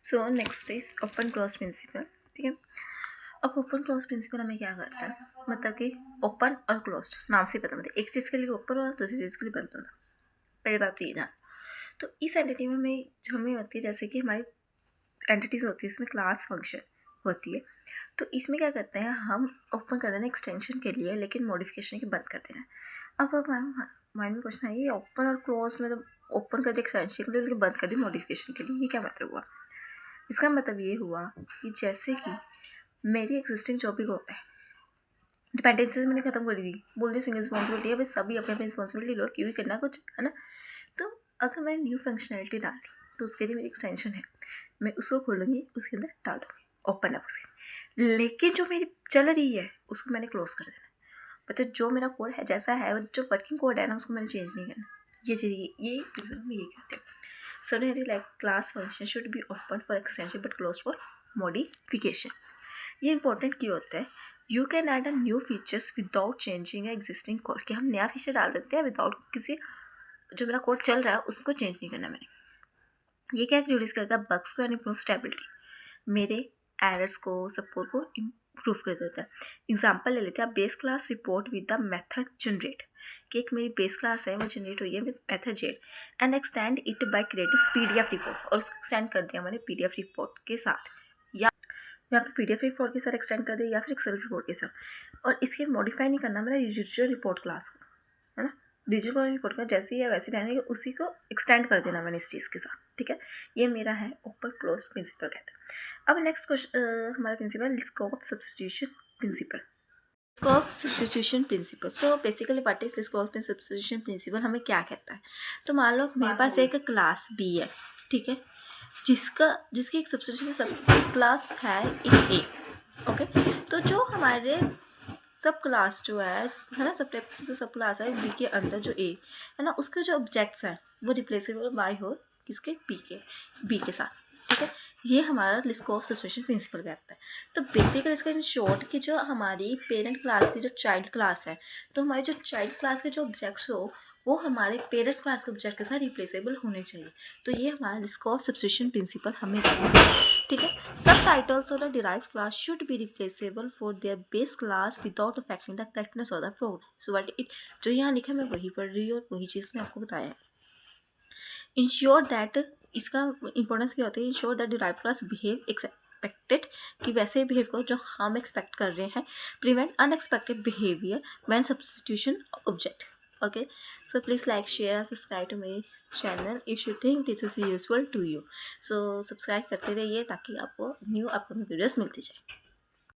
So next is open close principle. ठीक है, अब ओपन क्लोज प्रिंसिपल हमें क्या करता है, मतलब कि ओपन और क्लोज नाम से पता, मतलब एक चीज़ के लिए ओपन होना, दूसरी चीज़ के लिए बंद होना। पहली बात तो ये ना, तो इस एंटिटी में हमें होती है, जैसे कि हमारी एंटिटीज़ होती है, इसमें क्लास फंक्शन होती है। तो इसमें क्या करते हैं, हम ओपन कर देना एक्सटेंशन के लिए, लेकिन मॉडिफिकेशन के बंद कर देना। अब माइंड में क्वेश्चन है, ये ओपन और क्लोज में, तो ओपन कर दिया एक्सटेंशन के लिए, लेकिन बंद कर दी मॉडिफिकेशन के लिए, ये क्या मतलब हुआ? इसका मतलब ये हुआ कि जैसे कि मेरी एग्जिस्टिंग जो भी कोड है, डिपेंडेंसीज मैंने खत्म कर दी, बोल दी सिंगल रिस्पॉन्सिबिलिटी है, भाई सभी अपनी अपनी रिस्पॉन्सिबिलिटी लो, क्यों ही करना कुछ, है ना। तो अगर मैं न्यू फंक्शनैलिटी डाल दी, तो उसके लिए मेरी एक्सटेंशन है, मैं उसको खोलूँगी, उसके अंदर डाल दूँगी, ओपन है उसकी। लेकिन जो मेरी चल रही है उसको मैंने क्लोज कर देना, मतलब जो मेरा कोड है जैसा है, जो वर्किंग कोड है ना, उसको मैंने चेंज नहीं करना। ये चीज़, ये प्रिंसिपल में ये कहते हैं। Suddenly, like class function should be open for extension but closed for modification. ये इंपॉर्टेंट क्यों होता है? You can add a new features without changing existing code, कि हम नया फीचर डाल सकते हैं विदाउट किसी, जो मेरा कोड चल रहा है उसको चेंज नहीं करना मैंने। ये क्या रिड्यूस करता है? बग्स को एंड इम्प्रूव स्टेबिलिटी, मेरे एरर्स को, सपोर्ट को इम्प्रूव कर देता है। एग्जाम्पल ले लेते हैं, base class report with the method generate, कि एक मेरी बेस क्लास है वो जनरेट हुई है with method Z, and extend it by creating PDF report, और उसको एक्सटेंड कर दिया मैंने पीडीएफ रिपोर्ट के साथ, या फिर पीडीएफ रिपोर्ट के साथ एक्सटेंड कर दिया, या फिर एक्सेल रिपोर्ट के साथ। और इसके मॉडिफाई नहीं करना मेरा डिजिटल रिपोर्ट क्लास को, है ना। डिजिटल रिपोर्ट का जैसे ही है वैसे रहने के, उसी को एक्सटेंड कर देना मैंने इस चीज़ के साथ। ठीक है, ये मेरा है ओपन क्लोज प्रिंसिपल कहते हैं। अब नेक्स्ट क्वेश्चन हमारा principle scope substitution principle. Scope substitution principle, so basically what is scope substitution principle, हमें क्या कहता है? तो मान लो मेरे पास एक क्लास बी है, ठीक है, जिसकी एक सब्स्टिट्यूशन सब क्लास है एक ए। ओके, तो जो हमारे सब क्लास जो है ना, सब क्लास है बी के अंदर जो ए है ना, उसके जो ऑब्जेक्ट्स हैं वो रिप्लेसेबल बाय हो किसके, बी के साथ। ठीक है, ये हमारा लिस्को सब्स्टिट्यूशन प्रिंसिपल कहता है। तो बेसिकली इसका इन शॉर्ट कि जो हमारी पेरेंट क्लास की जो चाइल्ड क्लास है, तो हमारी जो चाइल्ड क्लास के जो ऑब्जेक्ट्स हो वो हमारे पेरेंट क्लास के ऑब्जेक्ट के साथ रिप्लेसेबल होने चाहिए। तो ये हमारा लिस्को सब्स्टिट्यूशन प्रिंसिपल हमें करना है। ठीक है, सब टाइटल्स और derived class should be replaceable for their base class without affecting the correctness of the program. So what it, जो यहाँ लिखा है मैं वही पढ़ रही हूँ और वही चीज़ मैं आपको बताया है। इंश्योर दैट, इसका इंपॉर्टेंस क्या होता है? Ensure that derived class behave expected, कि वैसे बिहेव करो जो हम एक्सपेक्ट कर रहे हैं। Prevent unexpected behaviour when substitution object. Okay, so please like, share and subscribe to my channel if you think this is useful to you. So subscribe करते रहिए ताकि आपको न्यू अपकमिंग वीडियोस मिलती जाए।